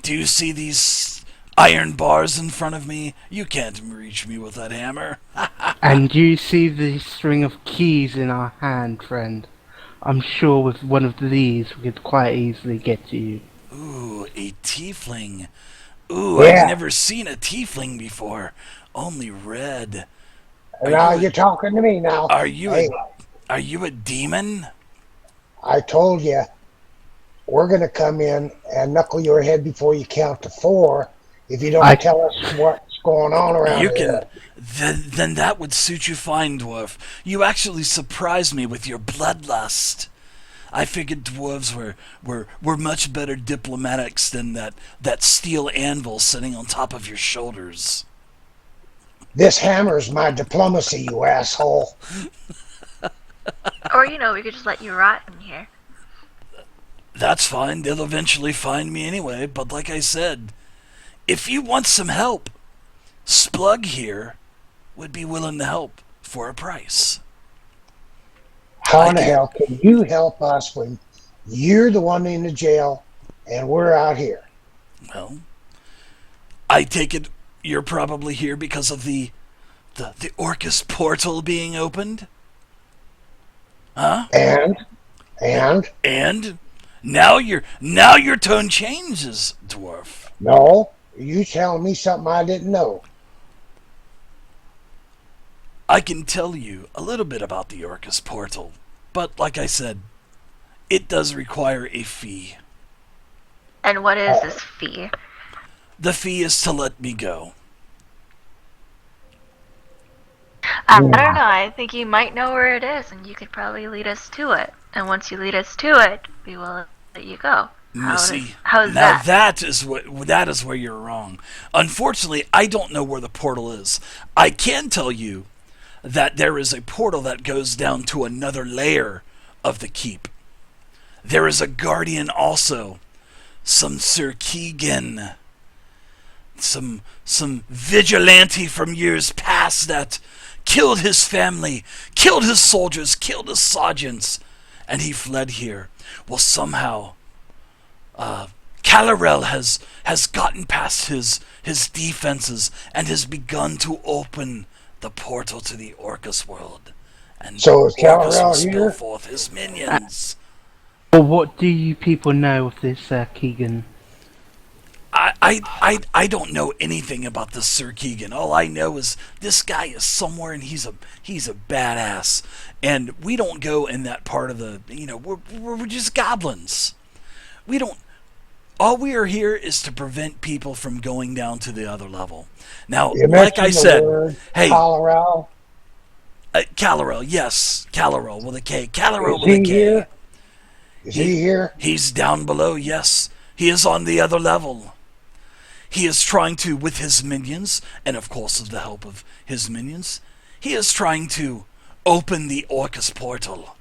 Do you see these iron bars in front of me? You can't reach me with that hammer. And you see the string of keys in our hand, friend. I'm sure with one of these we could quite easily get to you. Ooh, a tiefling. Ooh, I've Yeah. never seen a tiefling before. Only red. Are Now you a you're talking to me now. are you a Hey, are you a demon? I told you we're going to come in and knuckle your head before you count to 4 if you don't I tell us what's going on around You here. can then that would suit you fine, dwarf. You actually surprised me with your bloodlust. I figured dwarves were much better diplomatics than that steel anvil sitting on top of your shoulders. This hammer's my diplomacy, you asshole. Or, we could just let you rot in here. That's fine. They'll eventually find me anyway. But like I said, if you want some help, Splug here would be willing to help for a price. How in the hell can you help us when you're the one in the jail and we're out here? Well, I take it you're probably here because of the Orcus portal being opened? Huh? And now your tone changes, dwarf. no, you telling me something I didn't know. I can tell you a little bit about the Orcus portal, but like I said, it does require a fee. And what is this fee? The fee is to let me go. I don't know. I think you might know where it is, and you could probably lead us to it. And once you lead us to it, we will let you go. Missy, How's now that? that is where you're wrong. Unfortunately, I don't know where the portal is. I can tell you that there is a portal that goes down to another layer of the keep. There is a guardian also, some Sir Keegan, some vigilante from years past that killed his family, killed his soldiers, killed his sergeants, and he fled here. Well, somehow, Calarel has gotten past his defenses and has begun to open the portal to the Orcus world. And So is Orcus will Calarel spill here? forth his minions. Well, what do you people know of this Keegan? I don't know anything about this Sir Keegan. All I know is this guy is somewhere and he's a badass. And we don't go in that part of the we're just goblins. We don't all we are here is to prevent people from going down to the other level. Now, You like I mentioned the said, word hey, Colorado. Calarel, yes, Calarel with a K. Calarel Is with a he K. here? Is he here? He's down below, yes. He is on the other level. He is trying to, with his minions, and of course with the help of his minions, he is trying to open the Orcus portal.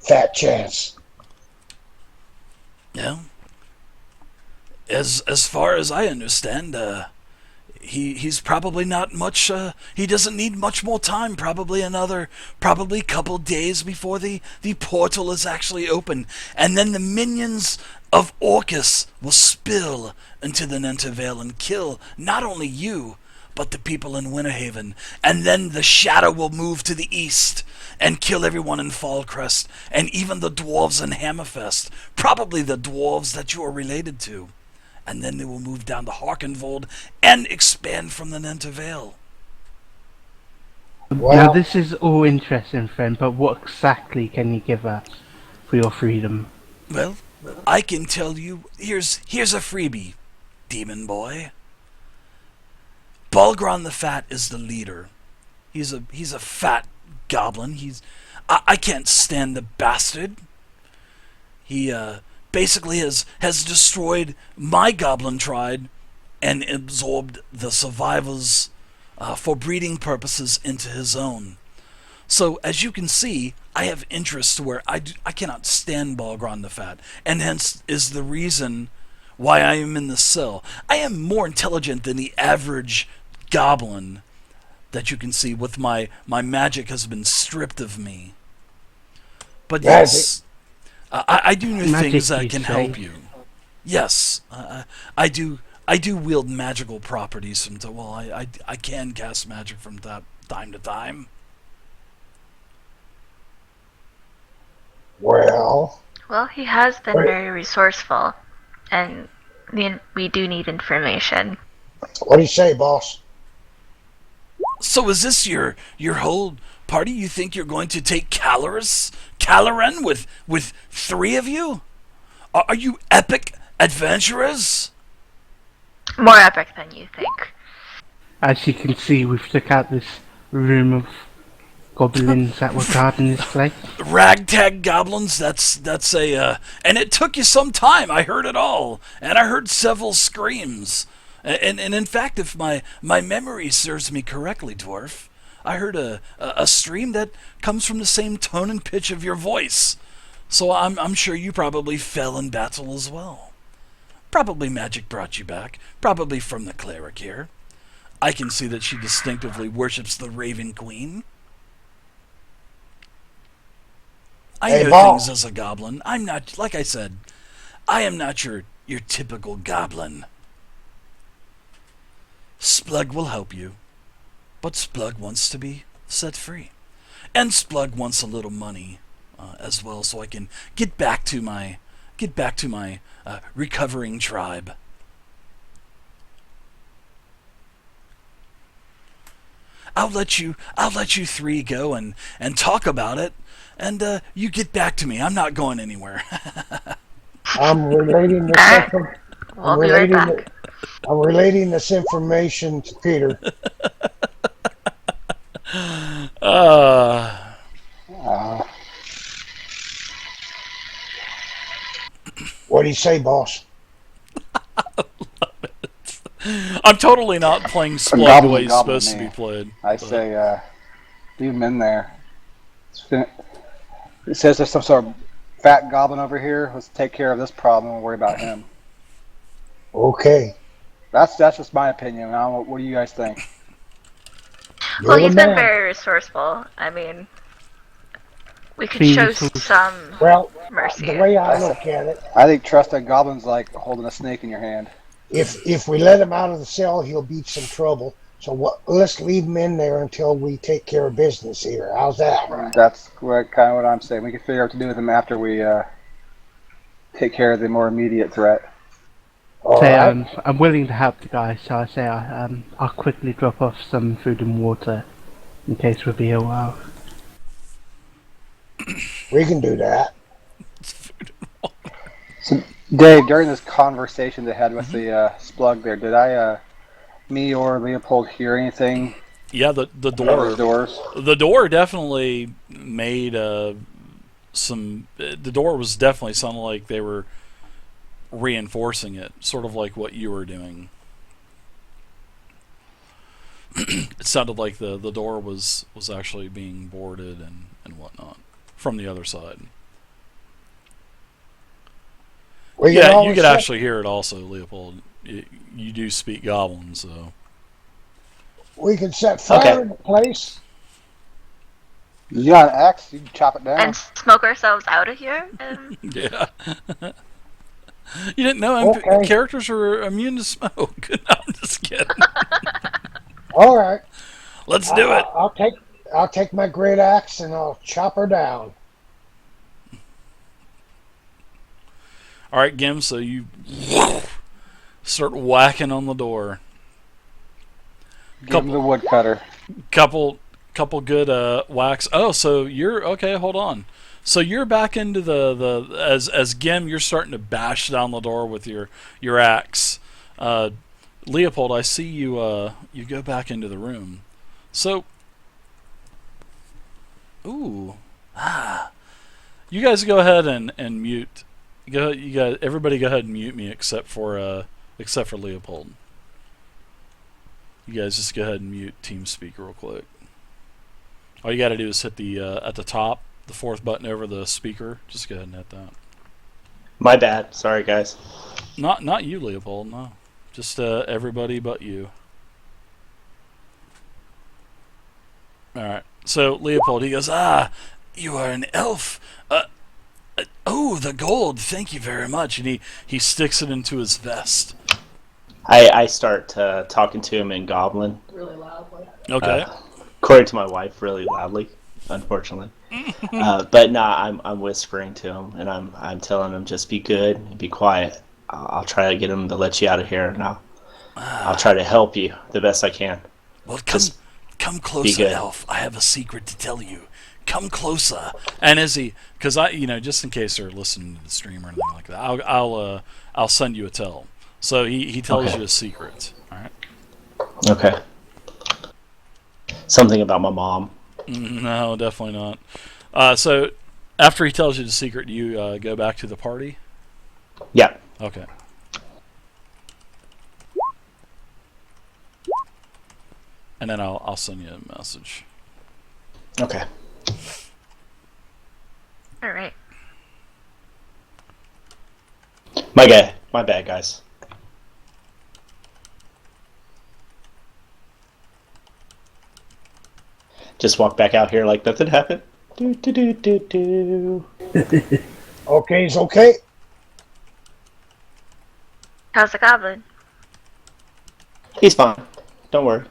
Fat chance. Yeah. As far as I understand, he's probably not much. He doesn't need much more time. Probably couple days before the portal is actually open, and then the minions of Orcus will spill into the Nentervale and kill not only you, but the people in Winterhaven. And then the shadow will move to the east and kill everyone in Fallcrest, and even the dwarves in Hammerfest, probably the dwarves that you are related to. And then they will move down to Harkenvold and expand from the Nentervale. Well, Now, this is all interesting, friend, but what exactly can you give us for your freedom? Well, I can tell you, here's a freebie, demon boy. Balgron the Fat is the leader. He's a fat goblin. I can't stand the bastard. He basically has destroyed my goblin tribe and absorbed the survivors for breeding purposes into his own. So, as you can see, I have interests where I cannot stand Balgron the Fat, and hence is the reason why I am in the cell. I am more intelligent than the average goblin that you can see with my magic has been stripped of me. But yes, I do know Magic, things that you can say? help you. Yes, I do. I do wield magical properties from well, I can cast magic from time to time. Well, Well, he has been what, very resourceful, and we do need information. what do you say, boss? So is this your whole party? You think you're going to take Caloran with three of you? Are you epic adventurers? More epic than you think. As you can see, we've took out this room of goblins that were guarding this place. Ragtag goblins. That's a and it took you some time. I heard it all, and I heard several screams. And in fact, if my memory serves me correctly, dwarf, I heard a stream that comes from the same tone and pitch of your voice. So I'm sure you probably fell in battle as well. Probably magic brought you back. Probably from the cleric here. I can see that she distinctively worships the Raven Queen. I Hey, know boss. things as a goblin. I'm not, like I said, I am not your typical goblin. Splug will help you, but Splug wants to be set free. And Splug wants a little money as well, so I can get back to my recovering tribe. I'll let you three go and talk about it, and you get back to me. I'm not going anywhere. I'm relating this. Alright, I'm we'll be right relating. back. I'm relating this information to Peter. uh, Uh, What do you say, boss? I'm totally not playing Splug the goblin way he's goblin supposed to me. be played. I but- say, leave him in there. It says there's some sort of fat goblin over here. Let's take care of this problem and worry about him. Okay. That's just my opinion. I don't know, what do you guys think? You're Well, the he's been man. very resourceful. I mean, we could Please. show some Well, mercy. the way I look at it, I think trusted goblin's like holding a snake in your hand. if we let him out of the cell, he'll beat some trouble. So let's leave him in there until we take care of business here. How's that? That's kind of what I'm saying. We can figure out what to do with him after we take care of the more immediate threat. All Say, right. I'm willing to help the guys, so I say I'll quickly drop off some food and water in case we'll be a while. We can do that. So, Dave, during this conversation they had with the Splug there, did me or Leopold hear anything Yeah, the about door. those doors? The door definitely made some. The door was definitely sounded like they were reinforcing it, sort of like what you were doing. It sounded like the door was actually being boarded and whatnot from the other side. We can Yeah, you always could set- actually hear it also, Leopold. You do speak Goblin, so. We can set fire in the place. You got an axe? You can chop it down. And smoke ourselves out of here? Yeah. You didn't know Okay. characters are immune to smoke. No, I'm just kidding. All right. Let's do it. I'll take my great axe and I'll chop her down. All right, Gim. So you start whacking on the door. Give him the woodcutter. Couple good whacks. Oh, so you're okay. Hold on. So you're back into the as Gim. You're starting to bash down the door with your axe. Leopold, I see you. You go back into the room. So, you guys go ahead and mute. You guys, everybody, go ahead and mute me except for Leopold. You guys just go ahead and mute TeamSpeak real quick. All you got to do is hit the at the top, the fourth button over the speaker. Just go ahead and hit that. My bad. Sorry, guys. Not you, Leopold. No, just everybody but you. All right. So Leopold, he goes, you are an elf. Oh, the gold. Thank you very much. And he sticks it into his vest. I start talking to him in Goblin. Okay. According to my wife, really loudly, unfortunately. But I'm whispering to him, and I'm telling him just be good and be quiet. I'll try to get him to let you out of here, and I'll try to help you the best I can. Well, Just come be closer, good. Elf. I have a secret to tell you. Come closer. And because just in case they're listening to the stream or anything like that, I'll send you a tell. So he tells Okay. you a secret. All right. Okay. Something about my mom. No, definitely not. So after he tells you the secret, you go back to the party. Yeah. Okay. And then I'll send you a message. Okay. All right. My bad, guys. Just walk back out here like nothing happened. Do do do do do. Okay, it's okay. How's the goblin? He's fine. Don't worry.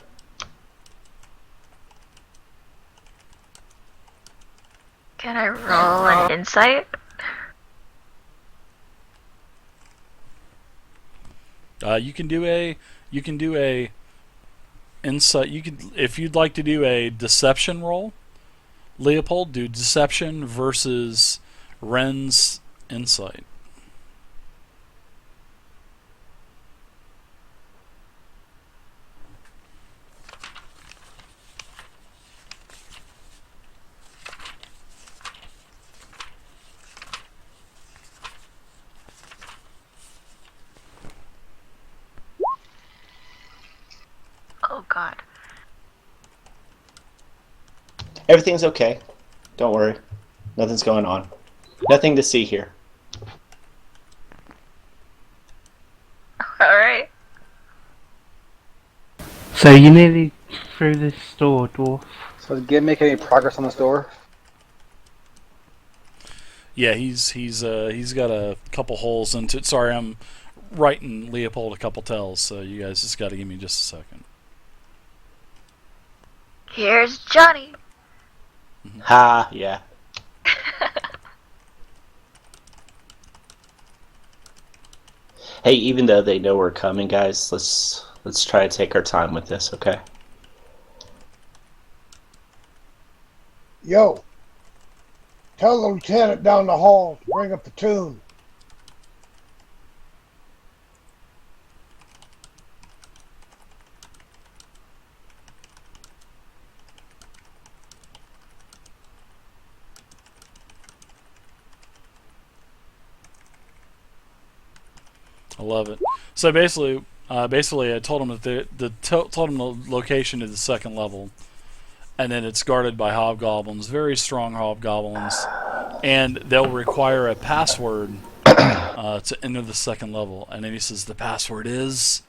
Can I roll an insight? You can do a insight. You could, if you'd like to do a deception roll, Leopold, do deception versus Ren's insight. Oh God. Everything's okay. Don't worry. Nothing's going on. Nothing to see here. All right. So you nearly through this door, dwarf. So did Gib make any progress on this door? Yeah, he's got a couple holes into it. Sorry, I'm writing Leopold a couple tells, so you guys just got to give me just a second. Here's Johnny. Ha, yeah. Hey, even though they know we're coming, guys, let's try to take our time with this, okay? Yo, tell the lieutenant down the hall to bring a platoon. I love it. So basically, I told him that told him the location to the second level, and then it's guarded by hobgoblins, very strong hobgoblins, and they'll require a password to enter the second level. And then he says the password is.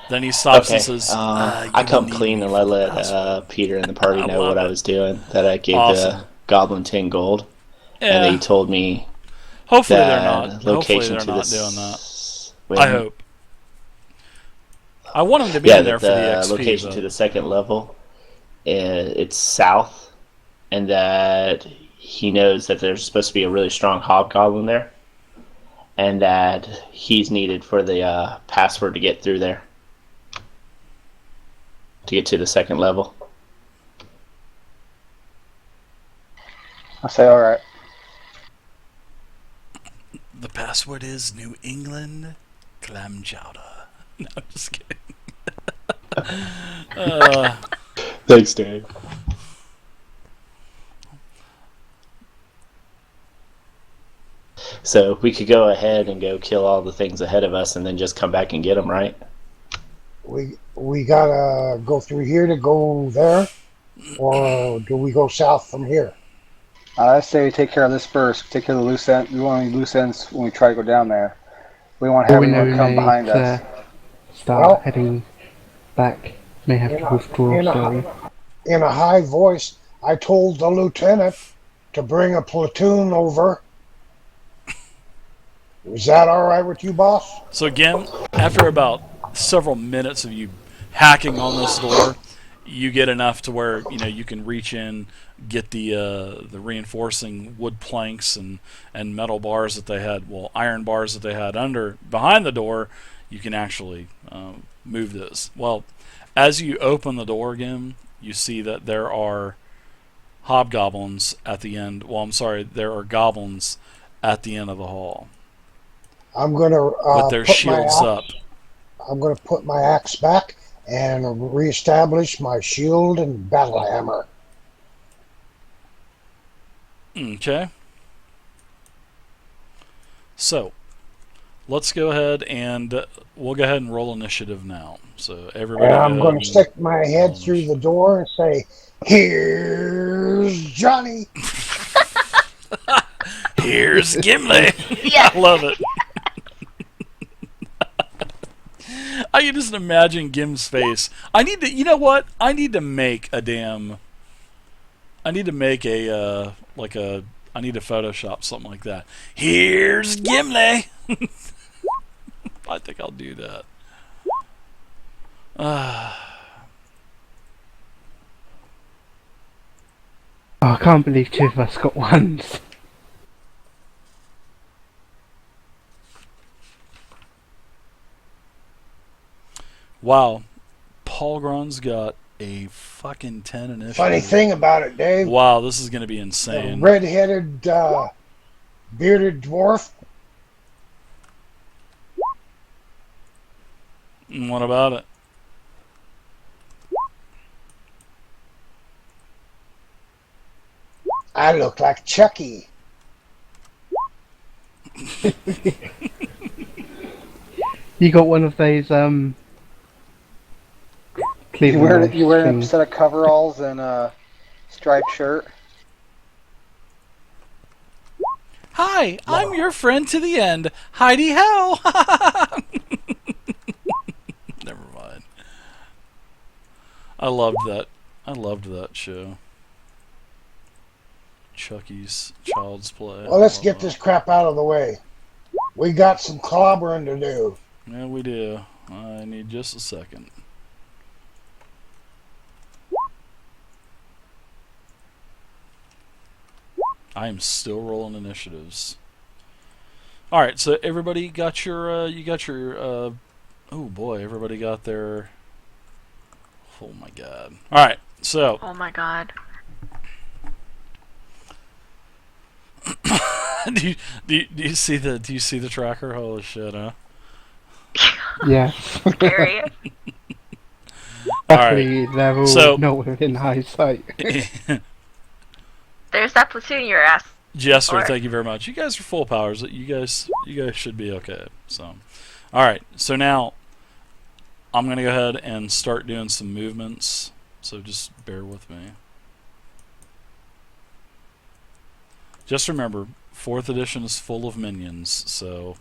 Then he stops Okay. and says, I come clean and let Peter and the party I know love what I it. was doing. That I gave Awesome. the goblin 10 gold, and Yeah. he told me Hopefully the they're not. Hopefully location they're to not this. doing that. I hope. I want him to be Yeah, in there that for the the XP. location but- to the second level, it's south, and that he knows that there's supposed to be a really strong hobgoblin there, and that he's needed for the password to get through there, to get to the second level. I say, all right. The password is New England clam chowder. No, I'm just kidding. Thanks, Dave. So we could go ahead and go kill all the things ahead of us, and then just come back and get them, right? We gotta go through here to go there, or do we go south from here? I say we take care of this first. Take care of the loose ends. We want any loose ends when we try to go down there. We want to have All we know anyone come may behind us. start Well- heading back. May have to withdraw, sorry. In a high voice, I told the lieutenant to bring a platoon over Is that all right with you, boss? So again, after about several minutes of you hacking on this door, you get enough to where you can reach in, get the reinforcing wood planks and metal bars that they had, well, iron bars that they had under behind the door. You can actually move this. Well, as you open the door again, you see that there are hobgoblins at the end. Well, I'm sorry, there are goblins at the end of the hall I'm gonna with their put my shields up. axe. I'm gonna put my axe back and reestablish my shield and battle hammer. Okay. So, let's go ahead and we'll go ahead and roll initiative now. So everybody, And go I'm ahead gonna and stick my roll head through the door and say, "Here's Johnny." Here's Gimli. Yes. I love it. I can just imagine Gim's face. I need to. You know what? I need to make a damn. I need to make a like a. I need to Photoshop something like that. Here's Gimli. I think I'll do that. Oh, I can't believe two of us got ones. Wow, Balgron's got a fucking 10 initiative. Funny thing about it, Dave, Wow, this is going to be the insane. red-headed, bearded dwarf. What about it? I look like Chucky. You got one of those You Cleveland wearing a things. set of coveralls and a striped shirt. Hi, I'm your friend to the end. Heidi ho! Never mind. I loved that. I loved that show. Chucky's Child's Play. Well, let's get this crap out of the way. We got some clobbering to do. Yeah, we do. I need just a second. I am still rolling initiatives. All right, so everybody got your oh boy, everybody got their. Oh my god! All right, so Oh my god. do you see the tracker? Holy shit, huh? Yeah. Scary. All right, Luckily, they're all So- not within high sight. There's that platoon you were asking. Jester, Or- thank you very much. You guys are full powers. You guys should be okay. So, all right. So now I'm gonna go ahead and start doing some movements. So just bear with me. Just remember, 4th edition is full of minions. So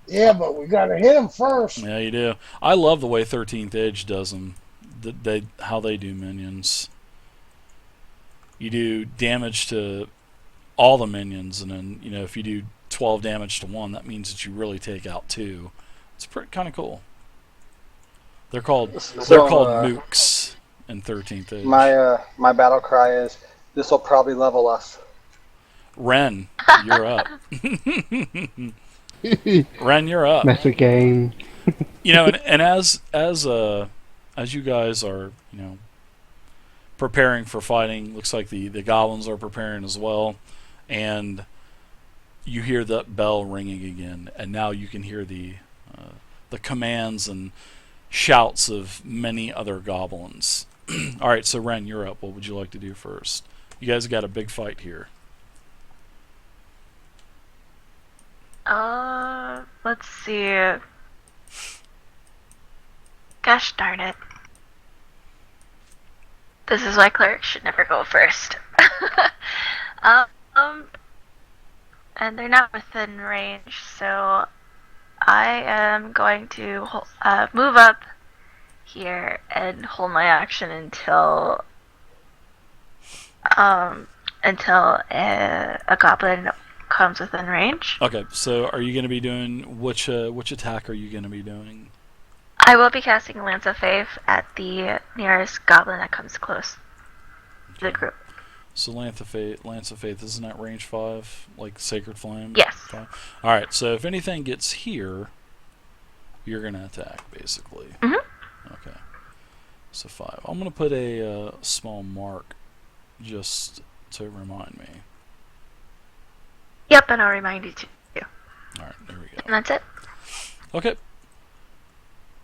Yeah, but we gotta hit him first. yeah, you do. I love the way 13th Age does them. How they do minions. You do damage to all the minions, and then if you do 12 damage to one, that means that you really take out 2. It's kind of cool. They're called mooks in 13th Age. My battle cry is, "This will probably level us." Ren, you're up. Ren, you're up. Meta game. And as you guys are preparing for fighting, looks like the goblins are preparing as well, and you hear that bell ringing again, and now you can hear the commands and shouts of many other goblins. All right, so Ren, you're up. What would you like to do first? You guys got a big fight here. Let's see. Gosh darn it. This is why clerics should never go first. And they're not within range, so I am going to move up here and hold my action until until a goblin comes within range. Okay, so are you going to be doing which attack are you going to be doing? I will be casting Lance of Faith at the nearest goblin that comes close to the group. So Lance of Faith isn't that range 5, like Sacred Flame? Yes. 5? All right. So if anything gets here, you're going to attack basically. Okay. So 5. I'm going to put a small mark just to remind me. Yep, and I'll remind you too. All right, there we go. And that's it. Okay.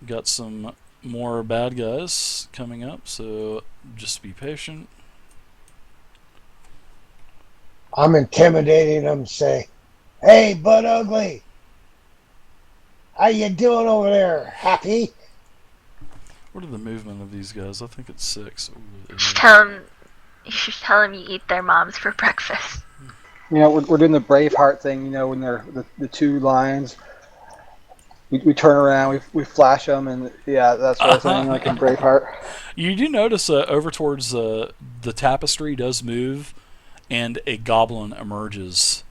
Got some more bad guys coming up, so just be patient. I'm intimidating them. Say, "Hey, Bud Ugly, how you doing over there? Happy?" What are the movement of these guys? I think it's 6. Ooh, You should tell them you eat their moms for breakfast. You know, we're doing the Braveheart thing. You know, when they're the two lions, we turn around, we flash them, and yeah, that sort of thing, like in Braveheart. You do notice over towards the tapestry does move, and a goblin emerges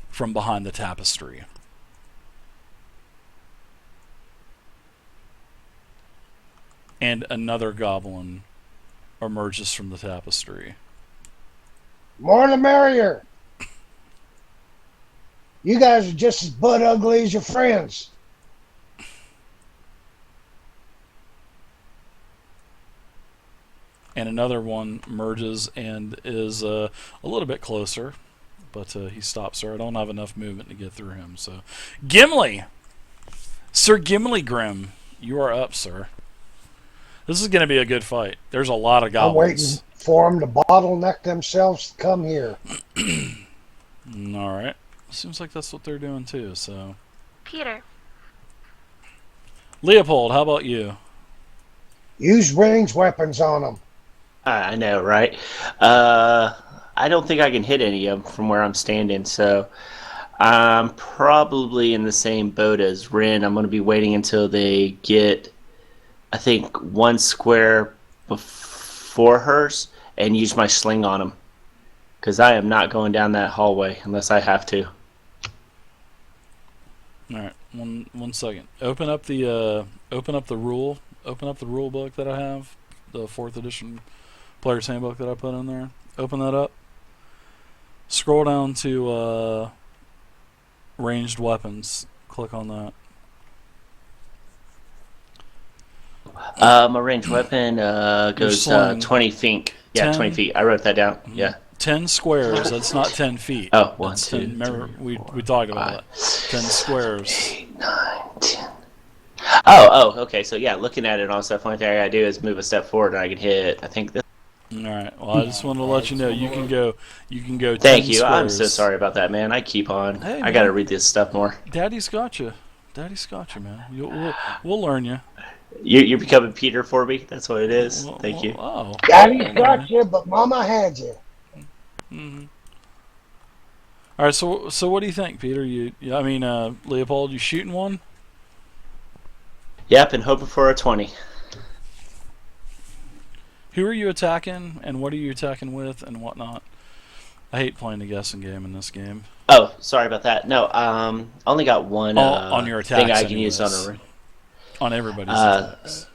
from behind the tapestry. And another goblin emerges from the tapestry. More the merrier. You guys are just as Bud Ugly as your friends. And another one merges and is a little bit closer, but he stops there. I don't have enough movement to get through him. So, Gimli! Sir Gimli Grim, you are up, sir. This is going to be a good fight. There's a lot of I'm goblins. waiting for them to bottleneck themselves to come here. All right. Seems like that's what they're doing too. So, Peter. Leopold, how about you? Use ranged weapons on them. I know, right? I don't think I can hit any of them from where I'm standing, so I'm probably in the same boat as Rin. I'm going to be waiting until they get, I think, one square before hers and use my sling on them. Because I am not going down that hallway unless I have to. All right, one second. Open up the rule book that I have, the 4th edition player's handbook that I put in there. Open that up. Scroll down to ranged weapons. Click on that. My ranged weapon goes sling. 20 feet. Yeah, 10. 20 feet. I wrote that down. Yeah. 10 squares. That's not 10 feet. Oh, 1, That's 2, 10, remember, 3, we talked about that. 10 squares. 8, 9, 10. Oh, okay. So yeah, looking at it and all stuff, only thing I gotta do is move a step forward, and I can hit. I think this. All right. Well, I just wanted to let you know you can go. 10 Thank you. Squares. I'm so sorry about that, man. I keep on. Hey, I gotta man. read this stuff more. Daddy's got you. Man. We'll learn you. You're becoming Peter for me. That's what it is. Thank you. Oh. Daddy's got you, but Mama had you. Mm-hmm. All right. So what do you think, Peter? Leopold, you shooting one? Yep, and hoping for a 20. Who are you attacking, and what are you attacking with, and whatnot? I hate playing the guessing game in this game. Oh, sorry about that. No, only got one on your attacks thing I can use on a. On everybody's attacks.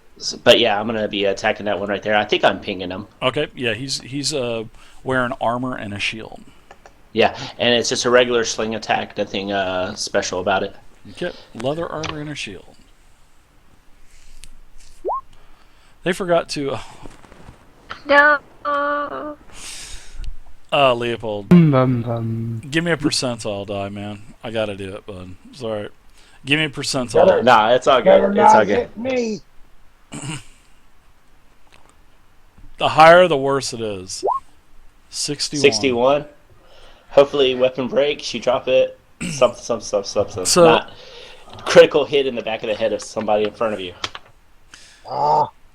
But yeah, I'm gonna be attacking that one right there. I think I'm pinging him. Okay. Yeah, he's wearing armor and a shield. Yeah, and it's just a regular sling attack. Nothing special about it. Okay. Leather armor and a shield. They forgot to. No. Leopold. Bum, bum. Give me a percentile die, man. I gotta do it, bud. Sorry. Give me a percentile. Better- Nah, it's all Better good. It's all not good. hit me. The higher, the worse it is. 61. 61. Hopefully, weapon breaks. You drop it. Something. So- Not critical hit in the back of the head of somebody in front of you.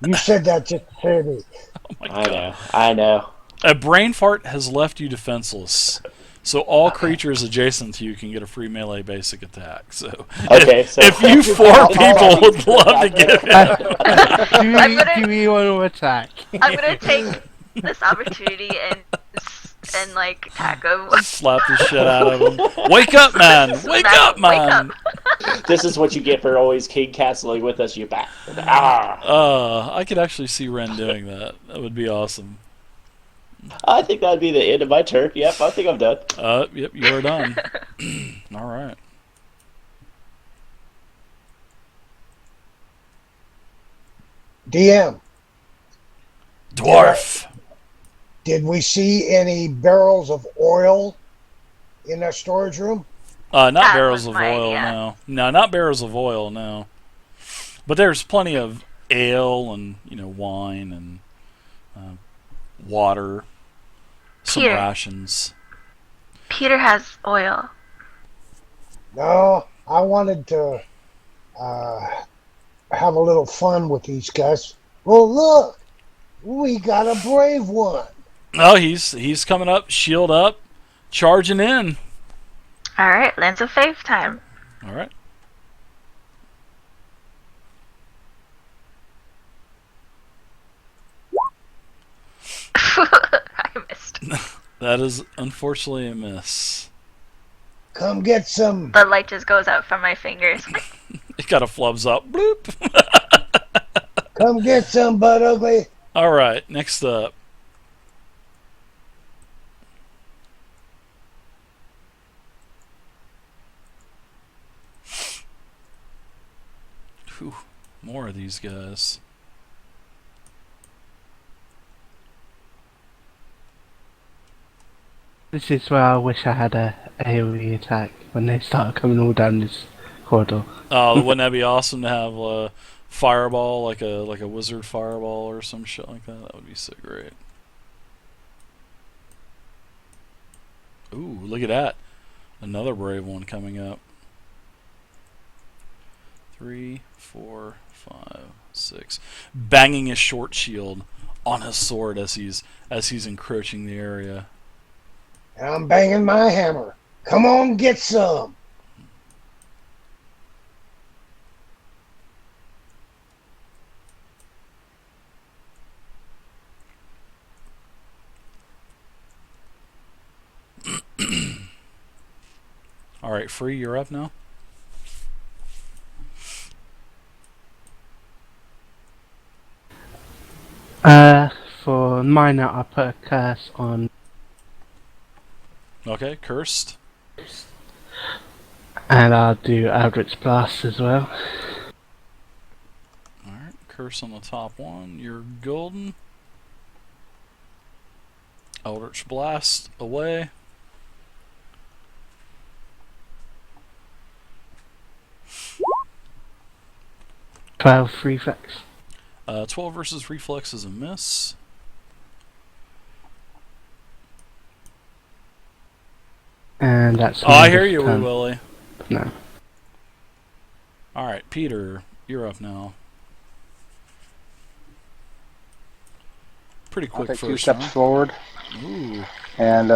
You said that just to say me. Oh my God. I know. A brain fart has left you defenseless. So all creatures adjacent to you can get a free melee basic attack. So Okay, so if you 4 people would love to give it. Do we want to attack? I'm gonna take this opportunity and and like attack him. Slap the shit out of him. Wake up, man! Wake up, man! Wake up. This is what you get for always king castling with us, you bat. Ah! I could actually see Ren doing that. That would be awesome. I think that'd be the end of my turn. Yep, I think I'm done. Yep, you're done. All right. DM, Dwarf. did we see any barrels of oil in that storage room? Not That barrels was of my oil, idea. no. No, not barrels of oil, no. But there's plenty of ale and wine and water, some Here. rations. Peter has oil. No, I wanted to have a little fun with these guys. Well, look, we got a brave one. Oh, he's coming up, shield up, charging in. All right, Lens of Faith time. All right. I missed. That is unfortunately a miss. Come get some. The light just goes out from my fingers. It kind of flubs up. Bloop. Come get some, Butt Ugly. All right, next up. Whew, more of these guys. This is where I wish I had a AoE attack when they start coming all down this corridor. Oh, wouldn't that be awesome to have a fireball, like a wizard fireball or some shit like that? That would be so great. Ooh, look at that. Another brave one coming up. 3, 4, 5, 6. Banging his short shield on his sword as he's encroaching the area. And I'm banging my hammer. Come on, get some. All right, Free, you're up now. For minor, I put a curse on, Okay, cursed. and I'll do Eldritch Blast as well. All right, curse on the top one. You're golden. Eldritch Blast away. 12 reflex. 12 versus reflex is a miss. And that's. Oh, I hear you, Wee Willie. No. All right, Peter, you're up now. Pretty I'll quick take 2 first steps round. forward Ooh. and